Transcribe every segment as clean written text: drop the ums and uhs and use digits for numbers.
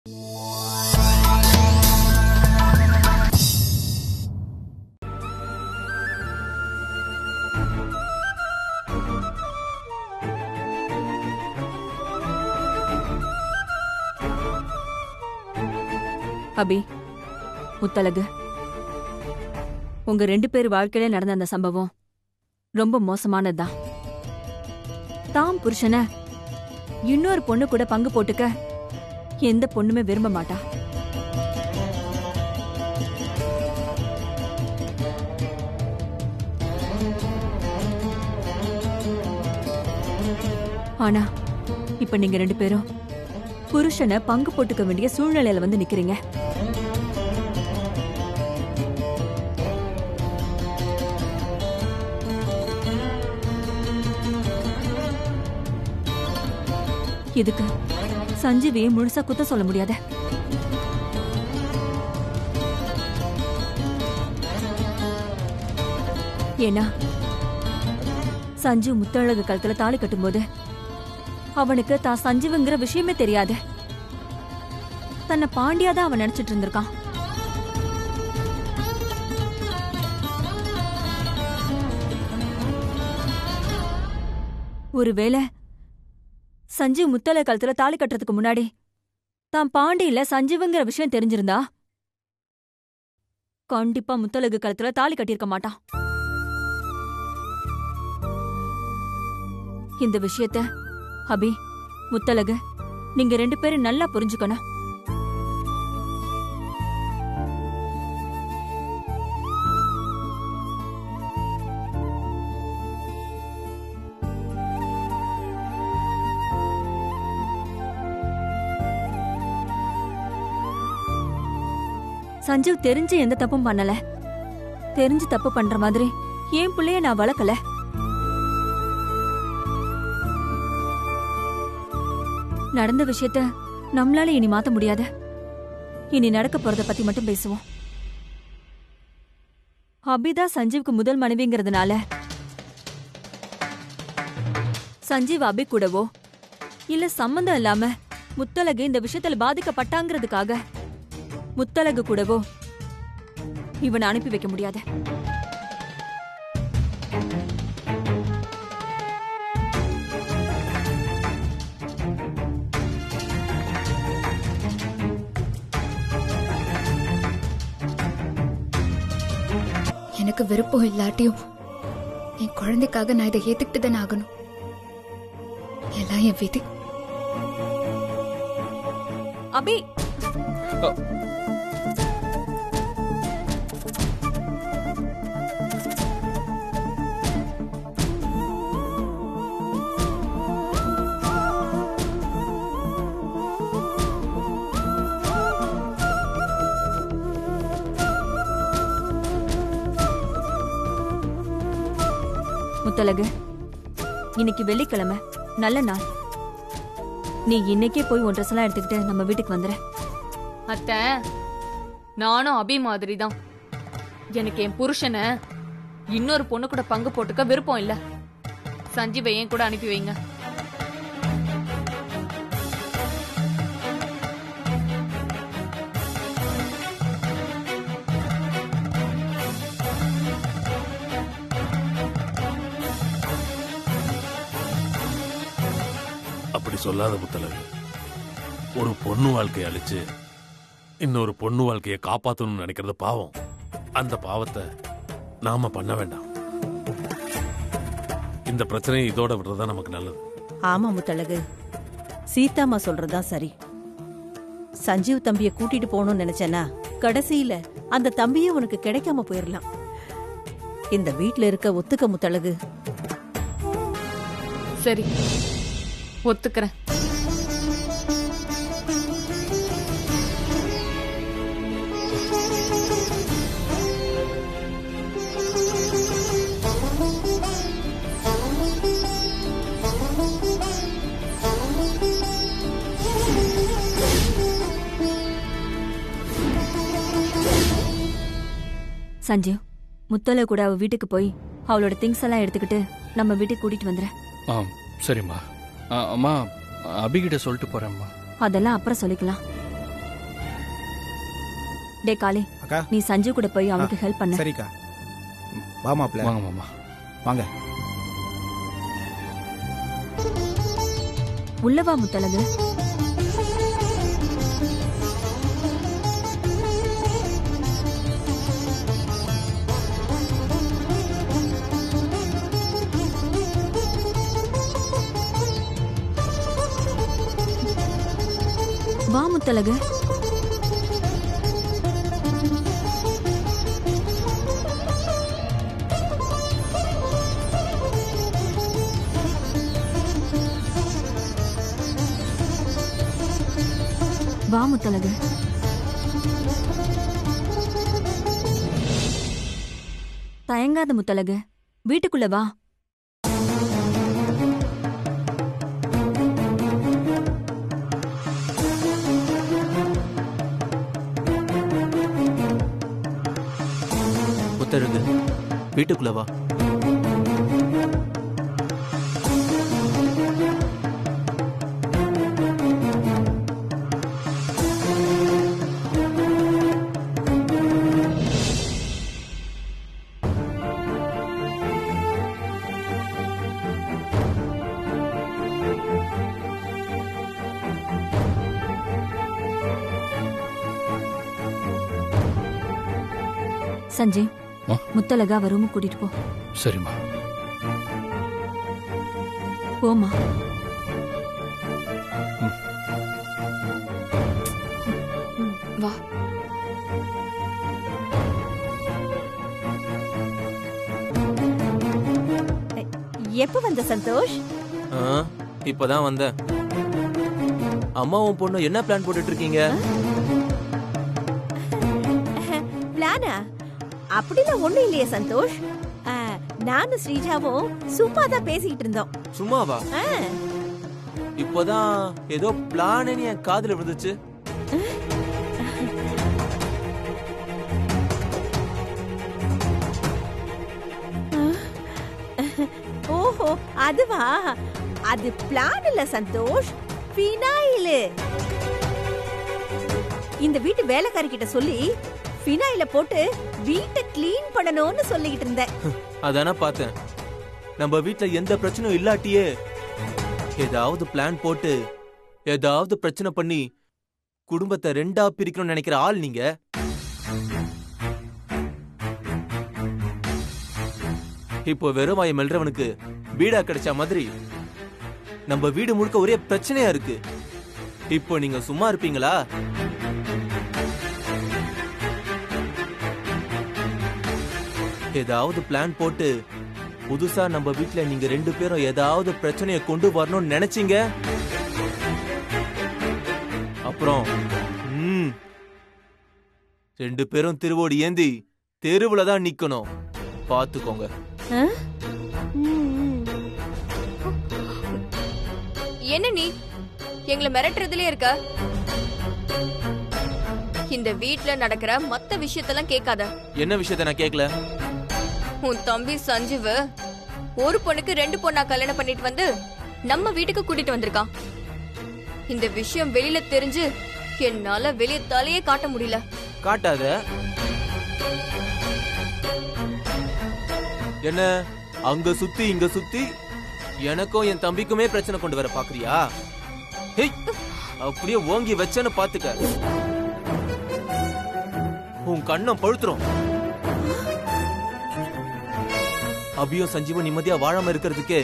அபி, முத்தழகு, உங்க 2 பேர் வாழ்க்கையில நடந்த அந்த சம்பவம் ரொம்ப மோசமானதுதான். தாம் புருஷனை இன்னொரு பொண்ணு கூட பங்கு போட்டுக்க எந்த பொண்ணுமே விரும்ப மாட்டா. ஆனா இப்ப நீங்க 2 பேரும் புருஷனை பங்கு போட்டுக்க வேண்டிய சூழ்நிலையில வந்து நிக்கிறீங்க. இதுக்கு சஞ்சீவியை முழுசா குத்த சொல்ல முடியாத. ஏன்னா சஞ்சீவ் முத்தழகு கழுத்துல தாலி கட்டும்போது அவனுக்கு தான் சஞ்சீவுங்கிற விஷயமே தெரியாது. தன்னை பாண்டியாதான் அவன் நினைச்சிட்டு இருந்திருக்கான். ஒருவேளை சஞ்சீவ் முத்தழகு கழுத்துல தாலி கட்டுறதுக்கு முன்னாடி தான் பாண்டியில சஞ்சீவுங்கிற விஷயம் தெரிஞ்சிருந்தா கண்டிப்பா முத்தழகு கழுத்துல தாலி கட்டியிருக்க மாட்டான். இந்த விஷயத்த அபி, முத்தழகு, நீங்க 2 பேரும் நல்லா புரிஞ்சுக்கணும். சஞ்சீவ் தெரிஞ்சு எந்த தப்பும் பண்ணல. தெரிஞ்சு தப்பு பண்ற மாதிரி என் பிள்ளைய நான் வளர்க்கல. நடந்த விஷயத்த நம்மளால இனி மாத்த முடியாது. இனி நடக்க போறத பத்தி மட்டும் பேசுவோம். அபிதா சஞ்சீவுக்கு முதல் மனைவிங்கிறதுனால சஞ்சீவ் அபி கூடவோ இல்ல சம்பந்தம் இல்லாம முத்தழகு இந்த விஷயத்துல பாதிக்கப்பட்டாங்கிறதுக்காக முத்தழகு கூடவோ இவனை அனுப்பி வைக்க முடியாது. எனக்கு விருப்பம் இல்லாட்டியும் என் குழந்தைக்காக நான் இதை ஏத்துக்கிட்டு தானே ஆகணும். எல்லாம் என் விதி. அபி, முத்தழகு, இன்னைக்கு வெள்ளிக்கிழமை, நல்ல நாள். நீ இன்னைக்கே போய் உன் ட்ரெஸ் எல்லாம் எடுத்துக்கிட்டு நம்ம வீட்டுக்கு வந்துற. அத்தை, நானும் அபி மாதிரி தான். எனக்கு என் புருஷனை இன்னொரு பொண்ணு கூட பங்கு போட்டுக்க விருப்பம் இல்ல. சஞ்சீவை ஏன் கூட அனுப்பி வைங்க. அப்படி சொல்லாத முத்தழகு. ஒரு பொண்ணு வாழ்க்கையை அழிச்சு இன்னொரு பொண்ணு வாழ்க்கையை காப்பாற்றணும்னு நினைக்கிறது பாவம். அந்த பாவத்தை நாம பண்ண வேண்டாம். இந்த பிரச்சனையை இதோட விடுறதா நமக்கு நல்லது. ஆமா முத்தழகு, சீதாமா சொல்றதுதான் சரி. சஞ்சீவ் தம்பியை கூட்டிட்டு போகணும்னு நினைச்சேன்னா கடைசியில அந்த தம்பியே உனக்கு கிடைக்காம போயிடலாம். இந்த வீட்ல இருக்க ஒத்துக்க முத்தழகு. சரி, ஒத்துக்கிறேன். சஞ்சீவ், முத்தழகு கூட அவ வீட்டுக்கு போய் அவளோட திங்ஸ் எல்லாம் எடுத்துக்கிட்டு நம்ம வீட்டுக்கு கூட்டிட்டு வந்துடுறேன். சரிம்மா. அம்மா, அபிகிட்ட சொல்லிட்டு போறேம்மா. அதெல்லாம் அப்புறம் சொல்லிக்கலாம். டே காளி, அக்கா. நீ சஞ்சு கூட போய் அவனுக்கு ஹெல்ப் பண்ண. சரிக்கா. வா மாப்ள. வாங்க மாமா. வாங்க. உள்ளவா முத்தழகு. வா முத்தழகு. வா முத்தழகு. தயங்காத முத்தழகு, வீட்டுக்குள்ள வா. முத்தழகு, வீட்டுக்குள்ள வா. சஞ்சய், ஆ? முத்தழகா அவ ரூமுக்கு கூட்டிட்டு போ. சரிம்மா. போமா. வா. எப்ப வந்த சந்தோஷ்? இப்பதான் வந்தேன். அம்மாவும் பொண்ணு என்ன பிளான் போட்டுட்டு இருக்கீங்க? பிளானா? அப்படிலாம் ஒண்ணும் இல்லையே சந்தோஷ். நானும் ஸ்ரீஜாவும் சும்மா தான் பேசிக்கிட்டு இருந்தோம். சும்மாவா? ஆ, இப்பதான் ஏதோ பிளான் என் காதுல விழுந்துச்சு. ஓஹோ, அதுவா? அது பிளான் இல்ல சந்தோஷ், ஃபினாயில். இந்த வீட்டு வேலைக்காரி கிட்ட சொல்லி ஃபினாயில போட்டு வீட்டை க்ளீன் பண்ணணும்னு சொல்லிக்கிட்டு இருந்தேன். அதானே பார்த்தேன். நம்ம வீட்ல எந்த பிரச்சனையும் இல்லாட்டியே ஏதாவது பிளான் போட்டு ஏதாவது பிரச்சனை பண்ணி குடும்பத்தை ரெண்டா பிரிக்கணும்னு நினைக்கிற ஆள் நீங்க. இப்போ வெறும் வாயை மெல்றவனுக்கு வீடா கிடைச்ச மாதிரி நம்ம வீடு முழுக்க ஒரே பிரச்சனையா இருக்கு. இப்போ நீங்க சும்மா இருப்பீங்களா? ஏதாவது பிளான் போட்டு புதுசா நம்ம வீட்ல நீங்க ரெண்டு பேரும் ஏதாவது பிரச்சனையை கொண்டு வரணும்னு நினைச்சீங்க, அப்புறம் ரெண்டு பேரும் திருவோடி ஏந்தி தெருவுல தான் நிக்கணும். பாத்துக்கோங்க. என்ன நீ எங்களை மிரட்டுறதுலயே இருக்க? இந்த வீட்ல நடக்கிற மத்த விஷயத்தெல்லாம் கேட்காத. என்ன விஷயத்த நான் கேட்கல? உன் தம்பி சஞ்சீவ் ஒரு பொண்ணுக்கு 2 பொண்ணா கல்யாணம் பண்ணிட்டு வந்து நம்ம வீட்டுக்கு கூட்டிட்டு வந்திருக்கான். இந்த விஷயம் வெளியில தெரிஞ்சு என்னால வெளிய தலையே காட்ட முடியல. காட்டாத. என்ன அங்க சுத்தி இங்க சுத்தி எனக்கும் என் தம்பிக்குமே பிரச்சனை கொண்டு வர பாக்குறியா? ஹேய், அப்படியே ஓங்கி வச்சேன்னு பாத்துக்க. உன் கண்ணம் பழுத்துரும். அபியும் சஞ்சீவும் நிம்மதியா வாழாம இருக்கிறதுக்கு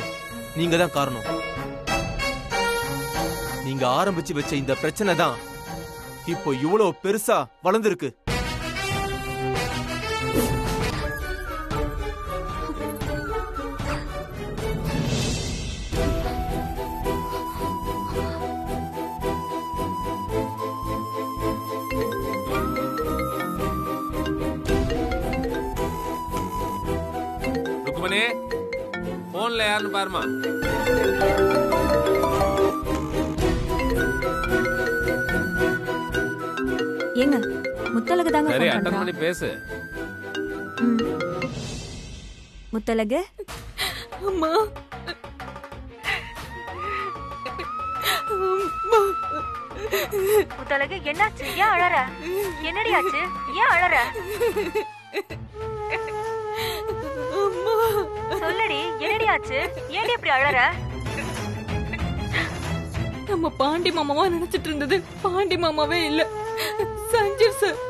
நீங்க தான் காரணம். நீங்க ஆரம்பிச்சு வச்ச இந்த பிரச்சனை தான் இப்போ இவ்வளவு பெருசா வளர்ந்துருக்கு. ருக்குமணி, போன்ல யாருன்னு பாருமா. ஏங்க, முத்தழகு தாங்க சரி, phone அட்டன் பண்றா. பண்ணி பேசு. முத்தழகு, அம்மா, முத்தழகு என்னாச்சு? ஏன் அழற? என்னடி ஆச்சு? ஏன் அழற? சொல்லடி, என்னடி ஆச்சு? ஏன்டி இப்படி அழற? நம்ம பாண்டி மாமாவா நினைச்சிட்டு இருந்தது பாண்டி மாமாவே இல்ல, சஞ்சீவ் சார்.